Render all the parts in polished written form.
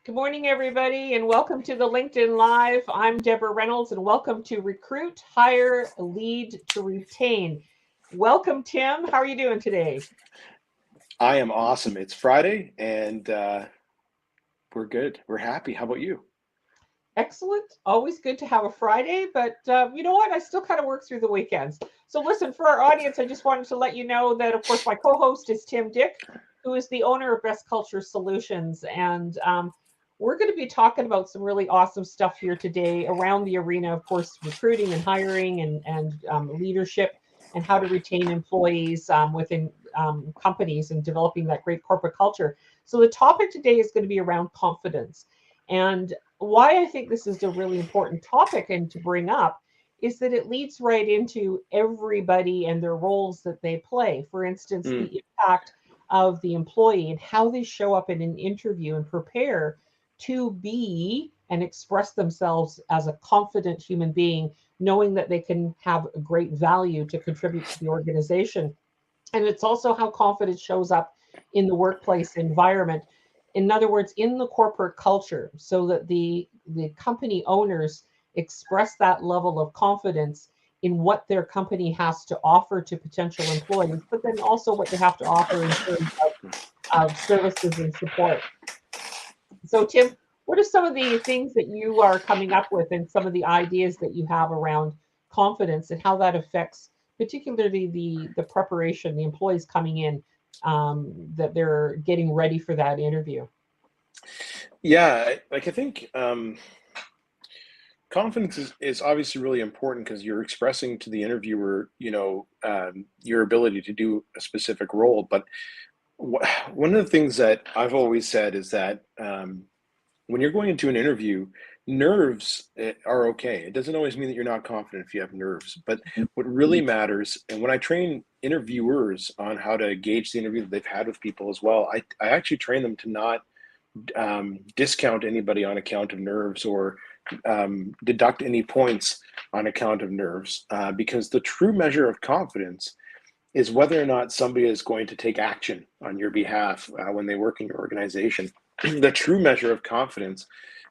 Good morning, everybody, and welcome to the LinkedIn Live. I'm Deborah Reynolds, and welcome to Recruit, Hire, Lead to Retain. Welcome, Tim. How are you doing today? I am awesome. It's Friday and we're good. We're happy. How about you? Excellent. Always good to have a Friday, but you know what? I still kind of work through the weekends. So, listen, for our audience, I just wanted to let you know that, of course, my co host is Tim Dick, who is the owner of Best Culture Solutions. And we're going to be talking about some really awesome stuff here today around the arena, of course, recruiting and hiring and leadership and how to retain employees within companies and developing that great corporate culture. So, the topic today is going to be around confidence. And why I think this is a really important topic and to bring up is that it leads right into everybody and their roles that they play. For instance, Mm, the impact of the employee and how they show up in an interview and prepare to be and express themselves as a confident human being, knowing that they can have a great value to contribute to the organization. And it's also how confidence shows up in the workplace environment. In other words, in the corporate culture, so that the company owners express that level of confidence in what their company has to offer to potential employees, but then also what they have to offer in terms of services and support. So, Tim, what are some of the things that you are coming up with and some of the ideas that you have around confidence and how that affects particularly the preparation, the employees coming in, that they're getting ready for that interview? yeah, I think confidence is obviously really important because you're expressing to the interviewer, your ability to do a specific role. But one of the things that I've always said is that when you're going into an interview, nerves are okay. It doesn't always mean that you're not confident if you have nerves. But what really matters, and when I train interviewers on how to gauge the interview that they've had with people as well, I actually train them to not discount anybody on account of nerves or deduct any points on account of nerves, because the true measure of confidence is whether or not somebody is going to take action on your behalf when they work in your organization. The true measure of confidence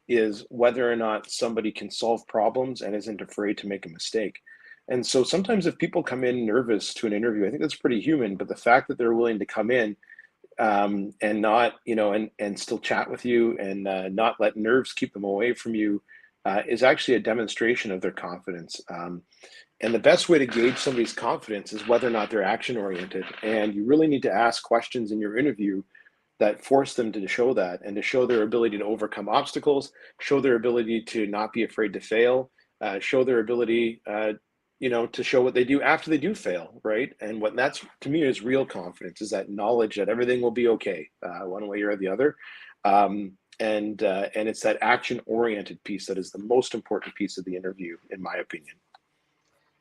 is whether or not somebody can solve problems and isn't afraid to make a mistake. And so sometimes if people come in nervous to an interview, I think that's pretty human, but the fact that they're willing to come in and not, and still chat with you and not let nerves keep them away from you is actually a demonstration of their confidence. And the best way to gauge somebody's confidence is whether or not they're action oriented. And you really need to ask questions in your interview that force them to show that and to show their ability to overcome obstacles, show their ability to not be afraid to fail, show their ability, to show what they do after they do fail, right? And what that's to me is real confidence, is that knowledge that everything will be okay, one way or the other. And it's that action oriented piece that is the most important piece of the interview, in my opinion.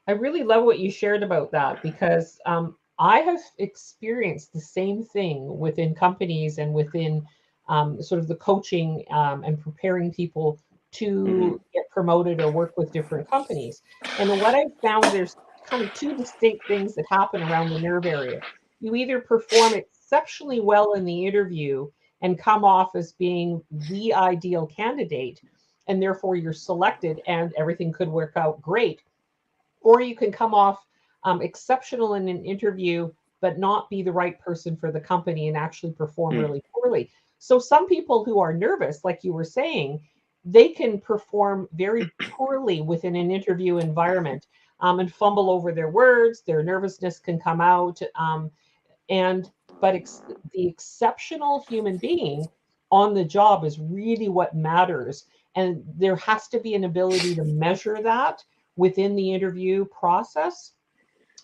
I really love what you shared about that because I have experienced the same thing within companies and within sort of the coaching and preparing people Hmm. to get promoted or work with different companies. And what I found, there's kind of two distinct things that happen around the nerve area. You either perform exceptionally well in the interview and come off as being the ideal candidate, and therefore you're selected and everything could work out great, or you can come off exceptional in an interview but not be the right person for the company and actually perform Mm. really poorly. So some people who are nervous, like you were saying, they can perform very poorly within an interview environment, and fumble over their words. Their nervousness can come out, and but the exceptional human being on the job is really what matters, and there has to be an ability to measure that within the interview process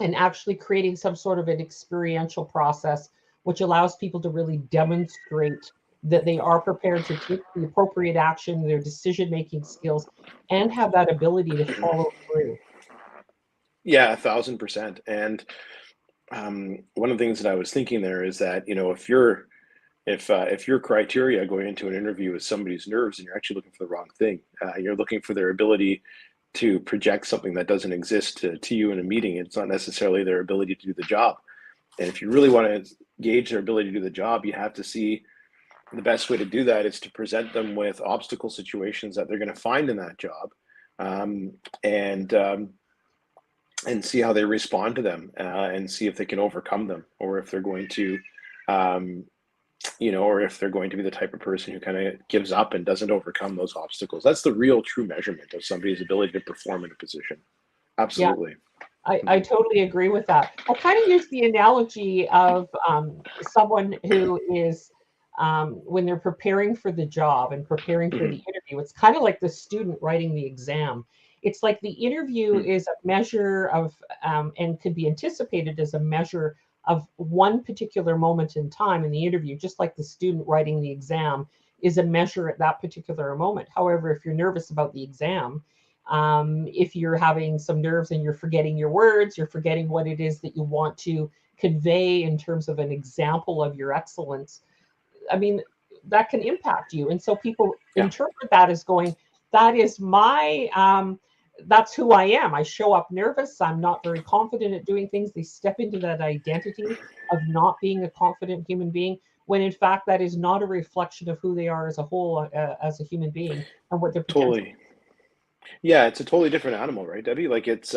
and actually creating some sort of an experiential process which allows people to really demonstrate that they are prepared to take the appropriate action, their decision making skills, and have that ability to follow through. Yeah, 1,000%. And one of the things that I was thinking there is that, if your criteria going into an interview is somebody's nerves, and you're actually looking for the wrong thing. You're looking for their ability to project something that doesn't exist to you in a meeting. It's not necessarily their ability to do the job. And if you really want to gauge their ability to do the job, you have to see the best way to do that is to present them with obstacle situations that they're going to find in that job, um, and see how they respond to them, and see if they can overcome them, or if they're going to, um, or if they're going to be the type of person who kind of gives up and doesn't overcome those obstacles. That's the real true measurement of somebody's ability to perform in a position. Yeah, Absolutely. I totally agree with that. I kind of use the analogy of someone who is, when they're preparing for the job and preparing for the Mhm. interview, it's kind of like the student writing the exam. It's like the interview Mhm. is a measure of, and could be anticipated as a measure of one particular moment in time in the interview, just like the student writing the exam is a measure at that particular moment. However, if you're nervous about the exam, if you're having some nerves and you're forgetting your words, you're forgetting what it is that you want to convey in terms of an example of your excellence. I mean, that can impact you. And so people Yeah, interpret that as going, that is my, that's who I am. I show up nervous. I'm not very confident at doing things. They step into that identity of not being a confident human being, when in fact that is not a reflection of who they are as a whole, as a human being and what their potential. totally. Yeah, it's a totally different animal, right, Debbie? Like it's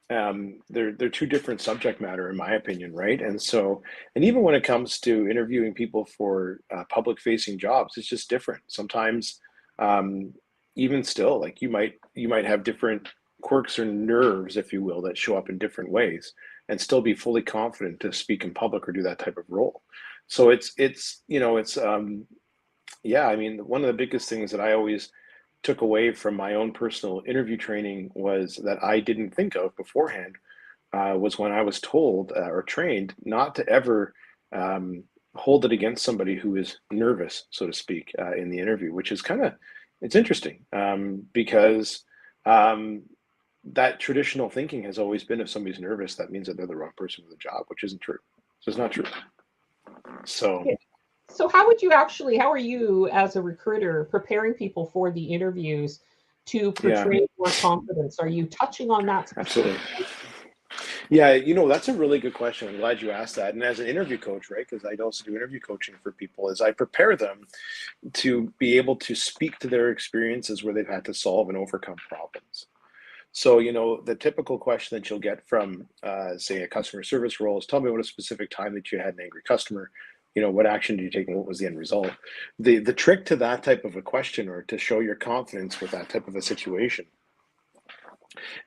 they're two different subject matter in my opinion, right? And so, and even when it comes to interviewing people for public facing jobs, it's just different. Sometimes, um, even still, like you might have different quirks or nerves, if you will, that show up in different ways, and still be fully confident to speak in public or do that type of role. So it's it's yeah, I mean, one of the biggest things that I always took away from my own personal interview training was that I didn't think of beforehand, was when I was told or trained not to ever um, hold it against somebody who is nervous, so to speak, in the interview, which is kind of it's interesting, because um, that traditional thinking has always been if somebody's nervous, that means that they're the wrong person for the job, which isn't true. So it's not true. So So how would you actually, how are you as a recruiter preparing people for the interviews to yeah, portray more confidence? Are you touching on that absolutely. specifically? Yeah, that's a really good question. I'm glad you asked that. And as an interview coach, right, because I also do interview coaching for people, is I prepare them to be able to speak to their experiences where they've had to solve and overcome problems. So, the typical question that you'll get from, say, a customer service role is, tell me about a specific time that you had an angry customer. What action did you take and what was the end result? The trick to that type of a question, or to show your confidence with that type of a situation,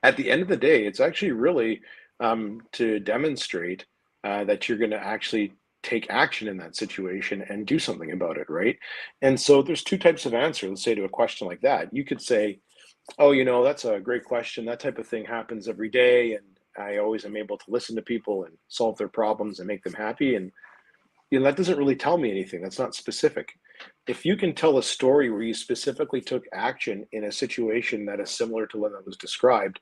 at the end of the day, it's actually really to demonstrate that you're going to actually take action in that situation and do something about it, right? And so there's two types of answer, let's say, to a question like that. You could say, oh, that's a great question. That type of thing happens every day. And I always am able to listen to people and solve their problems and make them happy. And that doesn't really tell me anything. That's not specific. If you can tell a story where you specifically took action in a situation that is similar to one that was described,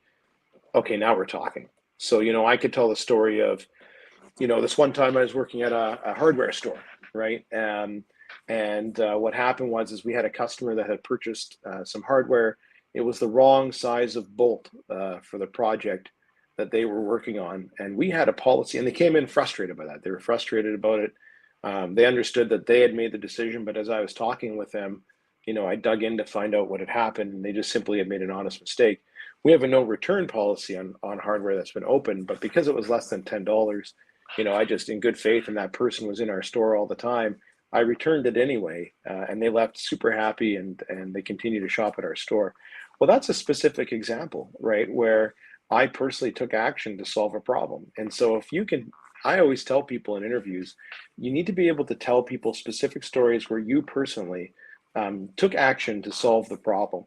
okay, now we're talking. So, I could tell the story of, this one time I was working at a hardware store, right? And what happened was, is we had a customer that had purchased some hardware. It was the wrong size of bolt for the project that they were working on. And we had a policy, and they came in frustrated by that. They were frustrated about it. They understood that they had made the decision, but as I was talking with them, I dug in to find out what had happened, and they just simply had made an honest mistake. We have a no return policy on hardware that's been opened, but because it was less than $10, I just, in good faith, and that person was in our store all the time, I returned it anyway, and they left super happy, and they continue to shop at our store. Well, that's a specific example, right, where I personally took action to solve a problem. And so if you can, I always tell people in interviews, you need to be able to tell people specific stories where you personally took action to solve the problem.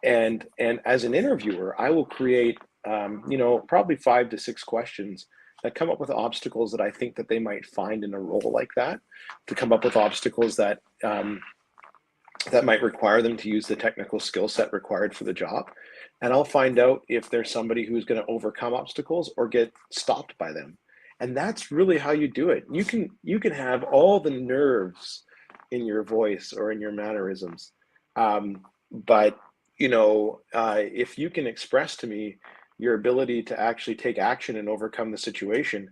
And as an interviewer, I will create probably 5 to 6 questions that come up with obstacles that I think that they might find in a role like that, to come up with obstacles that might require them to use the technical skill set required for the job. And I'll find out if there's somebody who's going to overcome obstacles or get stopped by them. And that's really how you do it. You can have all the nerves in your voice or in your mannerisms, but if you can express to me your ability to actually take action and overcome the situation,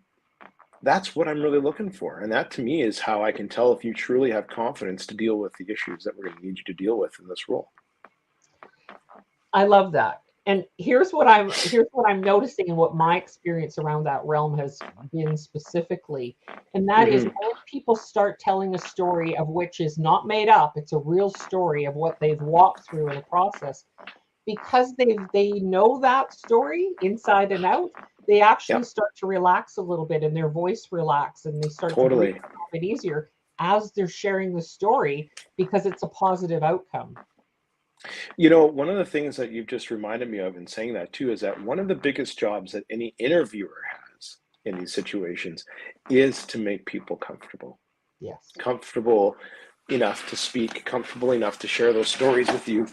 that's what I'm really looking for. And that to me is how I can tell if you truly have confidence to deal with the issues that we're going to need you to deal with in this role. I love that. And here's what I'm noticing and what my experience around that realm has been specifically. And that is Hmm. when people start telling a story of which is not made up, it's a real story of what they've walked through in a process, because they know that story inside and out, they actually Yep, start to relax a little bit and their voice relax and they start to breathe totally. a little bit easier as they're sharing the story because it's a positive outcome. You know, one of the things that you've just reminded me of in saying that too is that one of the biggest jobs that any interviewer has in these situations is to make people comfortable. Yes. Comfortable enough to speak, comfortable enough to share those stories with you.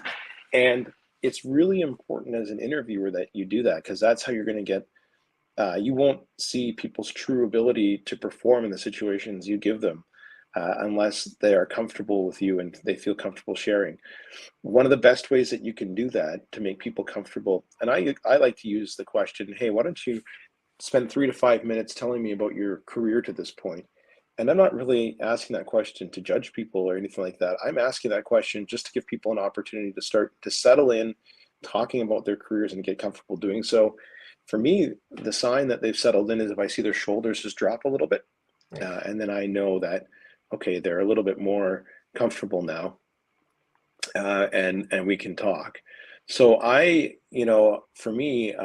And it's really important as an interviewer that you do that because that's how you're going to get, you won't see people's true ability to perform in the situations you give them unless they are comfortable with you and they feel comfortable sharing. One of the best ways that you can do that to make people comfortable, and I like to use the question, hey, why don't you spend 3 to 5 minutes telling me about your career to this point? And I'm not really asking that question to judge people or anything like that. I'm asking that question just to give people an opportunity to start to settle in talking about their careers and get comfortable doing so. For me, the sign that they've settled in is if I see their shoulders just drop a little bit. Right. And then I know that, okay, they're a little bit more comfortable now, and we can talk. So for me,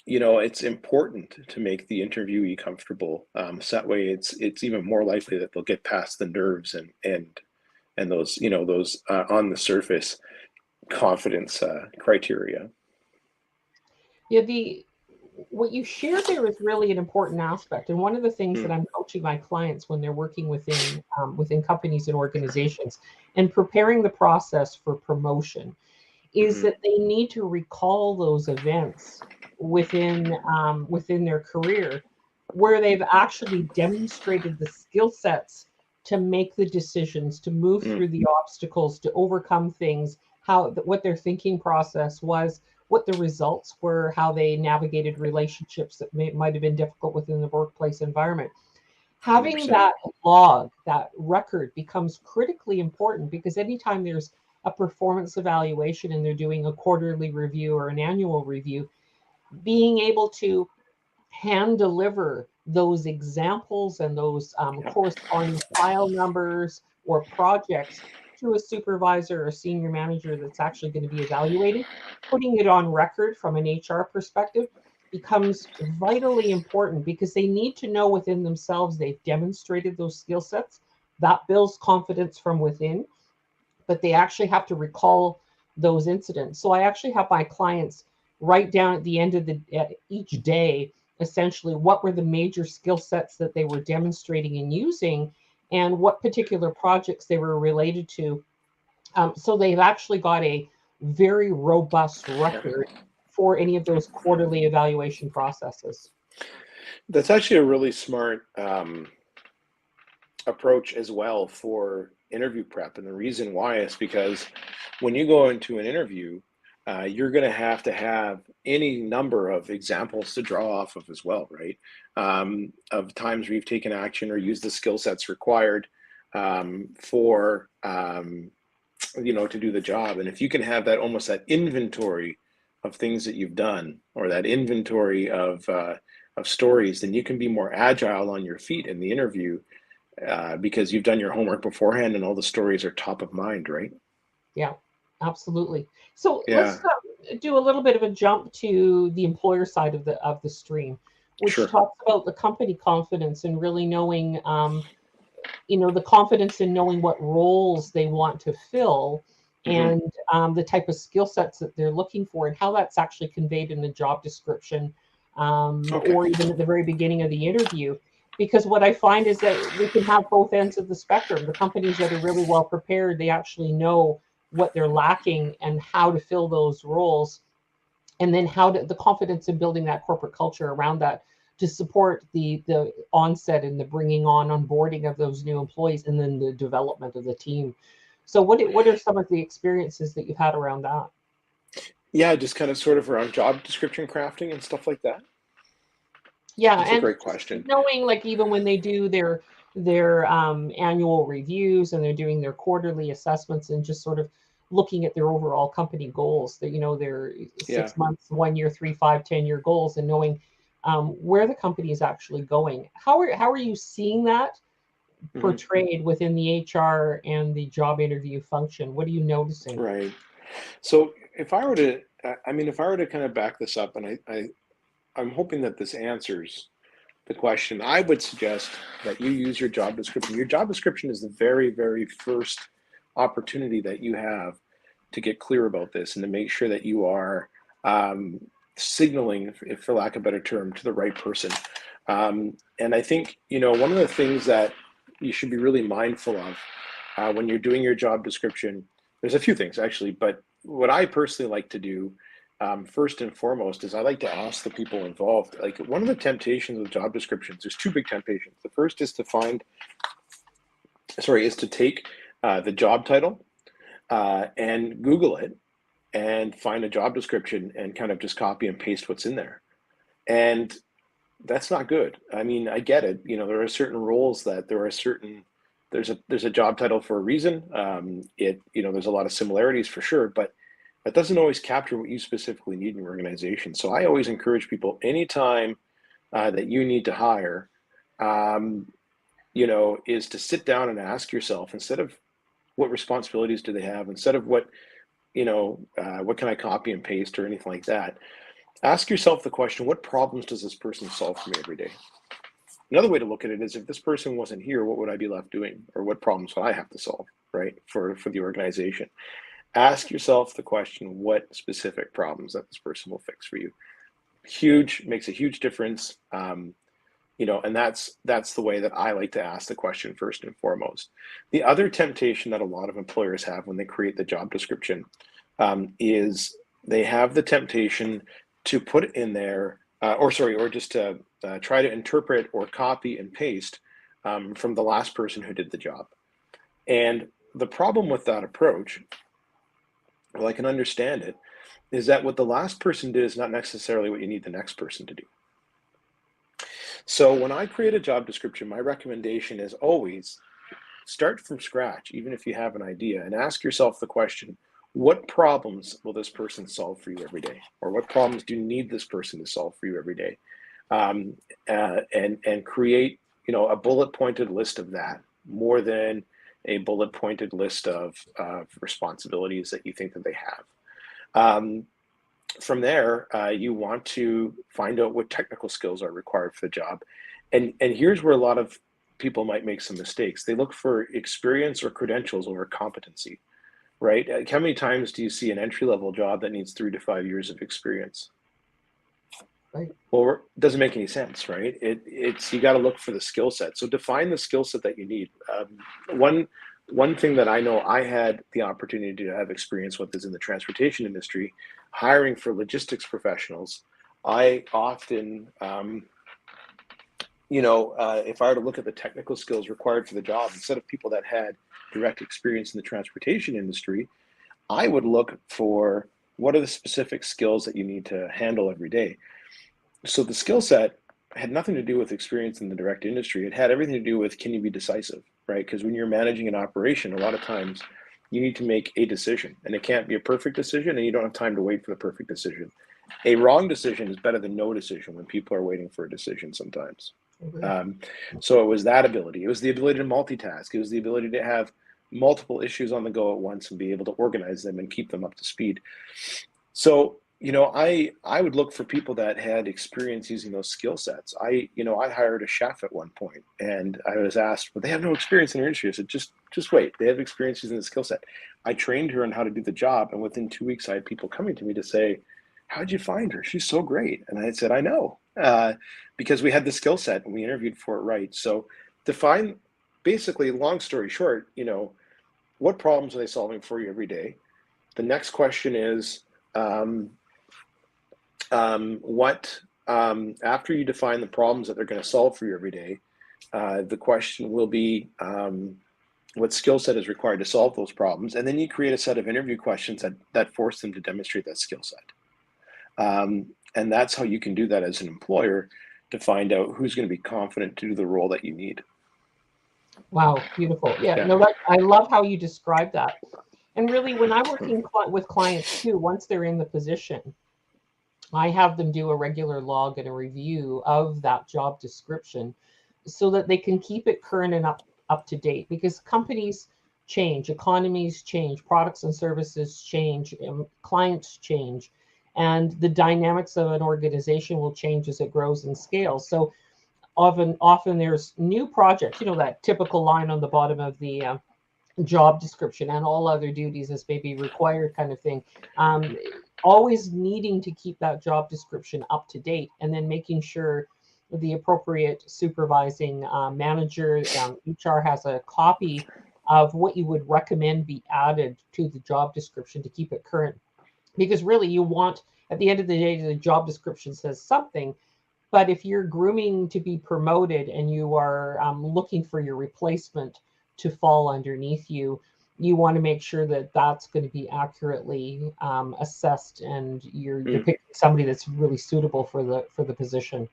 it's important to make the interviewee comfortable. So that way, it's even more likely that they'll get past the nerves and those those on the surface confidence criteria. Yeah, the what you shared there is really an important aspect, and one of the things that Mm, I'm coaching my clients when they're working within companies and organizations and preparing the process for promotion is mhm, that they need to recall those events within their career where they've actually demonstrated the skill sets to make the decisions, to move mm, through the obstacles, to overcome things, how what their thinking process was, what the results were, how they navigated relationships that might have been difficult within the workplace environment. Having 100%. that log, that record becomes critically important because anytime there's a performance evaluation and they're doing a quarterly review or an annual review, being able to hand deliver those examples and those Yeah, corresponding file numbers or projects to a supervisor or senior manager that's actually going to be evaluating, putting it on record from an HR perspective becomes vitally important because they need to know within themselves they've demonstrated those skill sets. That builds confidence from within, but they actually have to recall those incidents. So I actually have my clients write down at the end of each day essentially what were the major skill sets that they were demonstrating and using and what particular projects they were related to. So they've actually got a very robust yeah. record for any of those quarterly evaluation processes. That's actually a really smart approach as well for interview prep. And the reason why is because when you go into an interview, you're going to have any number of examples to draw off of as well, right? Of times where you've taken action or used the skill sets required for to do the job. And if you can have that almost that inventory of things that you've done or that inventory of stories, then you can be more agile on your feet in the interview because you've done your homework beforehand and all the stories are top of mind, right? Yeah, absolutely. So let's Yeah, do a little bit of a jump to the employer side of the stream, which sure. talks about the company confidence and really knowing, the confidence in knowing what roles they want to fill Hmm. and the type of skill sets that they're looking for and how that's actually conveyed in the job description Okay. or even at the very beginning of the interview. Because what I find is that we can have both ends of the spectrum. The companies that are really well prepared, they actually know what they're lacking and how to fill those roles, and then how to the confidence in building that corporate culture around that to support the onset and the bringing on onboarding of those new employees and then the development of the team. So what are some of the experiences that you've had around that? Yeah, just kind of sort of around job description crafting and stuff like that. Yeah, It's a and great just question. knowing, like, even when they do their annual reviews and they're doing their quarterly assessments and just sort of looking at their overall company goals, that their Yeah. 6 months, 1 year, 3, 5, 10 year goals, and knowing where the company is actually going. How are you seeing that Mhm. portrayed within the HR and the job interview function? What are you noticing? Right. So if I were to, I mean, if I were to kind of back this up, and I'm hoping that this answers the question, I would suggest that you use your job description. Your job description is the very, very first opportunity that you have to get clear about this and to make sure that you are um, signaling, if for lack of a better term, to the right person. And I think, one of the things that you should be really mindful of when you're doing your job description, there's a few things actually, but what I personally like to do first and foremost is I like to ask the people involved. Like, one of the temptations with job descriptions, there's two big temptations. The first is to take the job title and Google it and find a job description and kind of just copy and paste what's in there. And that's not good. I mean, I get it. There are certain roles that there's a job title for a reason. There's a lot of similarities for sure, but that doesn't always capture what you specifically need in your organization. So I always encourage people, anytime that you need to hire, um, is to sit down and ask yourself, instead of what responsibilities do they have, instead of what can I copy and paste or anything like that, ask yourself the question, what problems does this person solve for me every day? Another way to look at it is, if this person wasn't here, what would I be left doing? Or what problems would I have to solve, right, for the organization? Ask yourself the question, what specific problems that this person will fix for you. Makes a huge difference. And that's the way that I like to ask the question first and foremost. The other temptation that a lot of employers have when they create the job description is they have the temptation to put in there, or just to try to interpret or copy and paste from the last person who did the job. And the problem with that approach, well, I can understand it, is that what the last person did is not necessarily what you need the next person to do. So when I create a job description, my recommendation is always start from scratch, even if you have an idea, and ask yourself the question, what problems will this person solve for you every day? Or what problems do you need this person to solve for you every day? And create, a bullet pointed list of that, more than a bullet pointed list of responsibilities that you think that they have. From there, you want to find out what technical skills are required for the job. And here's where a lot of people might make some mistakes. They look for experience or credentials over competency, right? How many times do you see an entry-level job that needs 3 to 5 years of experience? Right. Well, it doesn't make any sense, right? It's you got to look for the skill set. So define the skill set that you need. One thing that I know I had the opportunity to have experience with is in the transportation industry, hiring for logistics professionals. I often, if I were to look at the technical skills required for the job, instead of people that had direct experience in the transportation industry, I would look for what are the specific skills that you need to handle every day. So the skill set had nothing to do with experience in the direct industry. It had everything to do with, can you be decisive, right? Because when you're managing an operation, a lot of times you need to make a decision, and it can't be a perfect decision, and you don't have time to wait for the perfect decision. A wrong decision is better than no decision when people are waiting for a decision sometimes. So it was that ability. It was the ability to multitask. It was the ability to have multiple issues on the go at once and be able to organize them and keep them up to speed. So, I would look for people that had experience using those skill sets. I hired a chef at one point, and I was asked, "Well, they have no experience in your industry." I said, "Just wait. They have experience using the skill set." I trained her on how to do the job, and within 2 weeks, I had people coming to me to say, "How'd you find her? She's so great." And I said, "I know, because we had the skill set and we interviewed for it right." So, define, basically, long story short, what problems are they solving for you every day? The next question is, what after you define the problems that they're going to solve for you every day, the question will be, what skill set is required to solve those problems, and then you create a set of interview questions that force them to demonstrate that skill set. And that's how you can do that as an employer. to find out who's going to be confident to do the role that you need. Wow, beautiful. Yeah, Yeah. no, that, I love how you describe that. And really, when I'm working with clients too, once they're in the position, I have them do a regular log and a review of that job description so that they can keep it current and up to date, because companies change, economies change, products and services change, clients change, and the dynamics of an organization will change as it grows and scales. So often there's new projects, that typical line on the bottom of the job description, and all other duties as may be required kind of thing. Um, Always needing to keep that job description up to date, and then making sure the appropriate supervising manager, HR, has a copy of what you would recommend be added to the job description to keep it current. Because really, you want, at the end of the day, the job description says something, but if you're grooming to be promoted and you are looking for your replacement to fall underneath you, you want to make sure that that's going to be accurately assessed, and you're Mm. picking somebody that's really suitable for the position.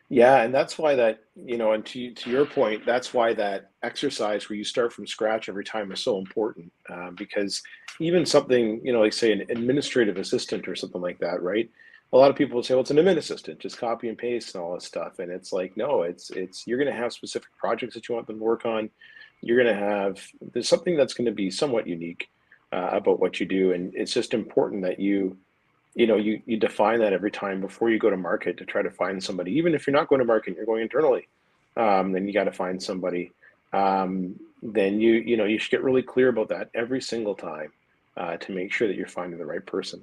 Yeah, and that's why that, and to your point, that's why that exercise where you start from scratch every time is so important. Because even something, like say an administrative assistant or something like that, right? A lot of people will say, well, it's an admin assistant, just copy and paste and all this stuff. And it's like, no, it's you're going to have specific projects that you want them to work on. You're going to have there's something that's going to be somewhat unique about what you do, and it's just important that you define that every time before you go to market to try to find somebody. Even if you're not going to market, you're going internally, then you got to find somebody. Then you should get really clear about that every single time to make sure that you're finding the right person.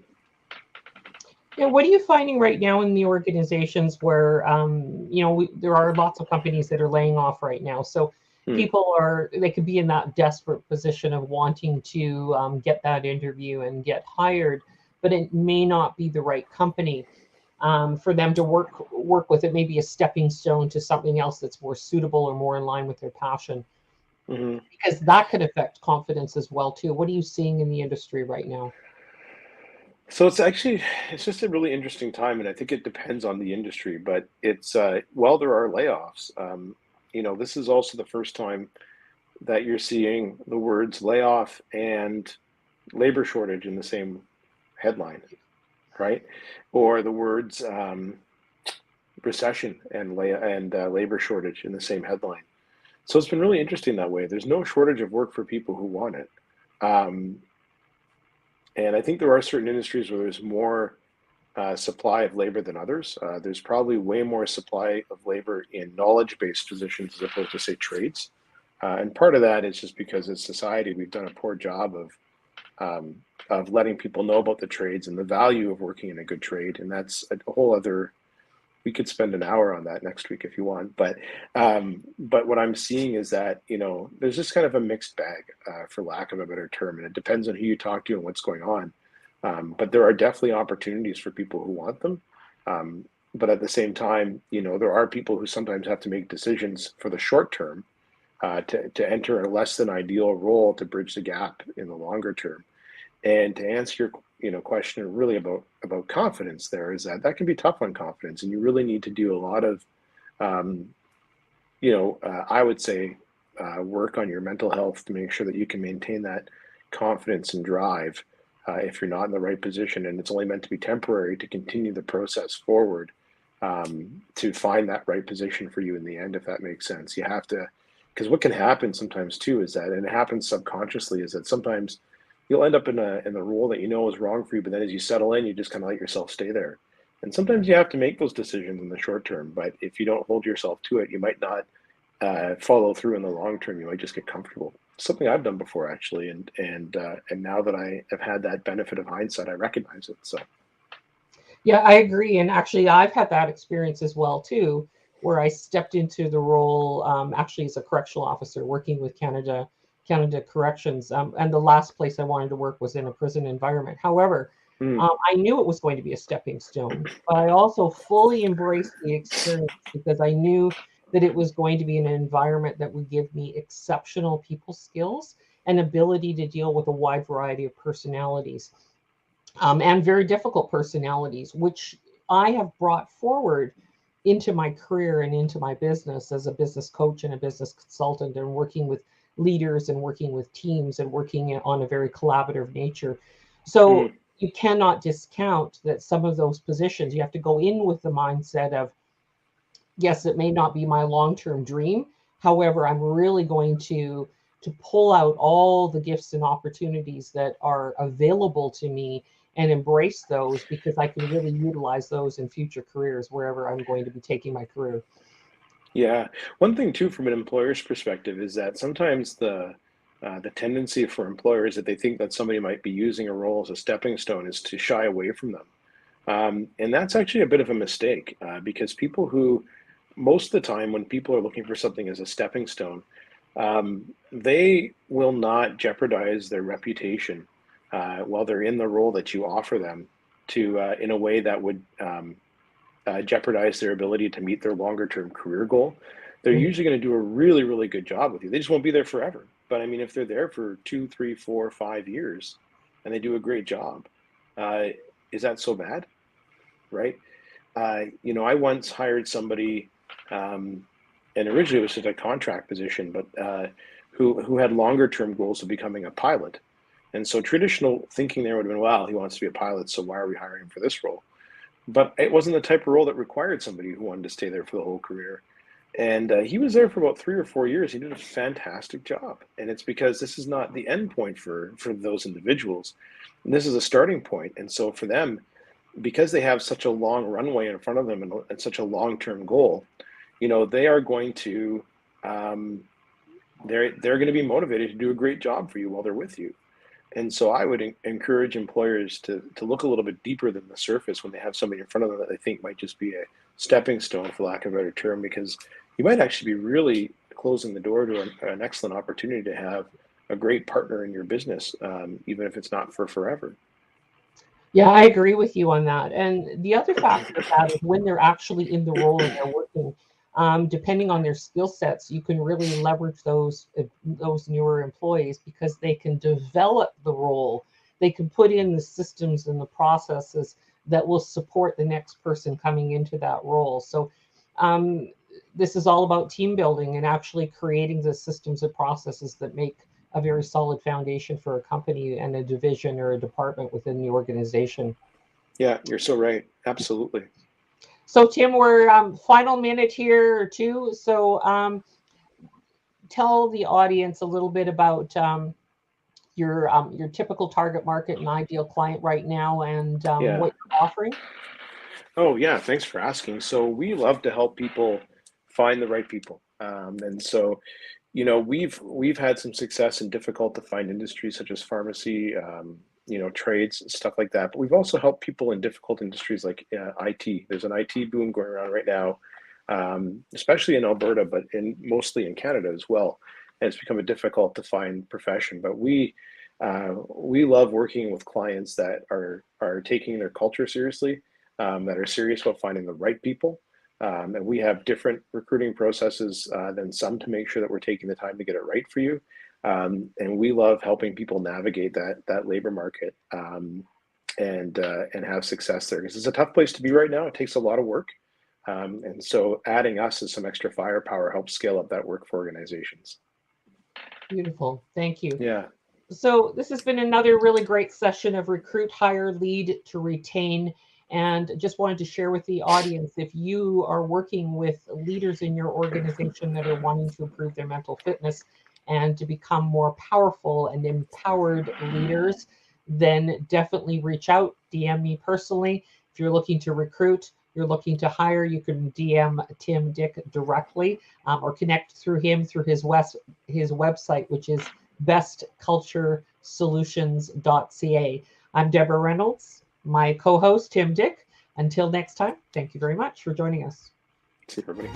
Yeah, what are you finding right now in the organizations where, there are lots of companies that are laying off right now. So Hmm. they could be in that desperate position of wanting to get that interview and get hired, but it may not be the right company for them to work with. It may be a stepping stone to something else that's more suitable or more in line with their passion, Hmm. because that could affect confidence as well too. What are you seeing in the industry right now? So it's just a really interesting time, and I think it depends on the industry. But it's while there are layoffs, this is also the first time that you're seeing the words layoff and labor shortage in the same headline, right? Or the words recession and labor shortage in the same headline. So it's been really interesting that way. There's no shortage of work for people who want it, um, and I think there are certain industries where there's more supply of labor than others. There's probably way more supply of labor in knowledge-based positions as opposed to say trades, and part of that is just because as society we've done a poor job um, of letting people know about the trades and the value of working in a good trade, and that's a whole other. We could spend an hour on that next week if you want, but what I'm seeing is that there's just kind of a mixed bag, for lack of a better term, and it depends on who you talk to and what's going on. But there are definitely opportunities for people who want them. But at the same time, there are people who sometimes have to make decisions for the short term to enter a less than ideal role to bridge the gap in the longer term. And to answer your question really about confidence, there is that can be tough on confidence, and you really need to do a lot of um, I would say work on your mental health to make sure that you can maintain that confidence and drive if you're not in the right position, and it's only meant to be temporary to continue the process forward to find that right position for you in the end, if that makes sense. You have to, because what can happen sometimes too is that, and it happens subconsciously, is that sometimes you'll end up in the role that you know is wrong for you, but then as you settle in, you just kind of let yourself stay there. And sometimes you have to make those decisions in the short term, but if you don't hold yourself to it, you might not follow through in the long term. You might just get comfortable. Something I've done before actually, and now that I have had that benefit of hindsight, I recognize it. So. Yeah, I agree. And actually, I've had that experience as well too, where I stepped into the role actually as a correctional officer working with Canada Corrections. And the last place I wanted to work was in a prison environment. However, Mm. I knew it was going to be a stepping stone, but I also fully embraced the experience because I knew that it was going to be an environment that would give me exceptional people skills and ability to deal with a wide variety of personalities, and very difficult personalities, which I have brought forward into my career and into my business as a business coach and a business consultant, and working with leaders and working with teams and working on a very collaborative nature. So Mm. you cannot discount that some of those positions, you have to go in with the mindset of, yes, it may not be my long-term dream. However, I'm really going to pull out all the gifts and opportunities that are available to me and embrace those, because I can really utilize those in future careers wherever I'm going to be taking my career. Yeah. One thing too, from an employer's perspective, is that sometimes the tendency for employers that they think that somebody might be using a role as a stepping stone is to shy away from them. And that's actually a bit of a mistake, because people who, most of the time, when people are looking for something as a stepping stone, they will not jeopardize their reputation while they're in the role that you offer them to in a way that would jeopardize their ability to meet their longer term career goal. They're Mhm. usually going to do a really, really good job with you. They just won't be there forever. But I mean, if they're there for 2, 3, 4, 5 years and they do a great job, uh, is that so bad? Right? I once hired somebody, um, and originally it was just a contract position, but who had longer term goals of becoming a pilot. And so traditional thinking there would have been, well, he wants to be a pilot, so why are we hiring him for this role? But it wasn't the type of role that required somebody who wanted to stay there for the whole career. And he was there for about 3 or 4 years. He did a fantastic job, and it's because this is not the end point for those individuals. And this is a starting point. And so for them, because they have such a long runway in front of them and such a long-term goal, they are going to um, they're going to be motivated to do a great job for you while they're with you. And so I would encourage employers to look a little bit deeper than the surface when they have somebody in front of them that they think might just be a stepping stone, for lack of a better term, because you might actually be really closing the door to an excellent opportunity to have a great partner in your business, even if it's not for forever. Yeah, I agree with you on that. And the other factor of that is when they're actually in the role and they're working, depending on their skill sets, you can really leverage those newer employees because they can develop the role. They can put in the systems and the processes that will support the next person coming into that role. So um, this is all about team building and actually creating the systems and processes that make a very solid foundation for a company and a division or a department within the organization. Yeah, you're so right. Absolutely. So, Tim, we're final minute here or two. So, tell the audience a little bit about your typical target market and ideal client right now, and Yeah. what you're offering. Oh, yeah. Thanks for asking. So we love to help people find the right people. And so, we've had some success in difficult to find industries such as pharmacy, trades, stuff like that. But we've also helped people in difficult industries like IT. There's an IT boom going around right now, especially in Alberta, but mostly in Canada as well. And it's become a difficult to find profession. But we love working with clients that are taking their culture seriously, that are serious about finding the right people. And we have different recruiting processes than some to make sure that we're taking the time to get it right for you. And we love helping people navigate that labor market, and have success there, because it's a tough place to be right now. It takes a lot of work, and so adding us as some extra firepower helps scale up that work for organizations. Beautiful. Thank you. Yeah, So this has been another really great session of recruit, hire, lead to retain. And just wanted to share with the audience, if you are working with leaders in your organization that are wanting to improve their mental fitness and to become more powerful and empowered leaders, then definitely reach out, DM me personally. If you're looking to recruit, you're looking to hire, you can DM Tim Dick directly, or connect through him through his website, which is bestculturesolutions.ca. I'm Deborah Reynolds, my co host, Tim Dick. Until next time, thank you very much for joining us. see everybody.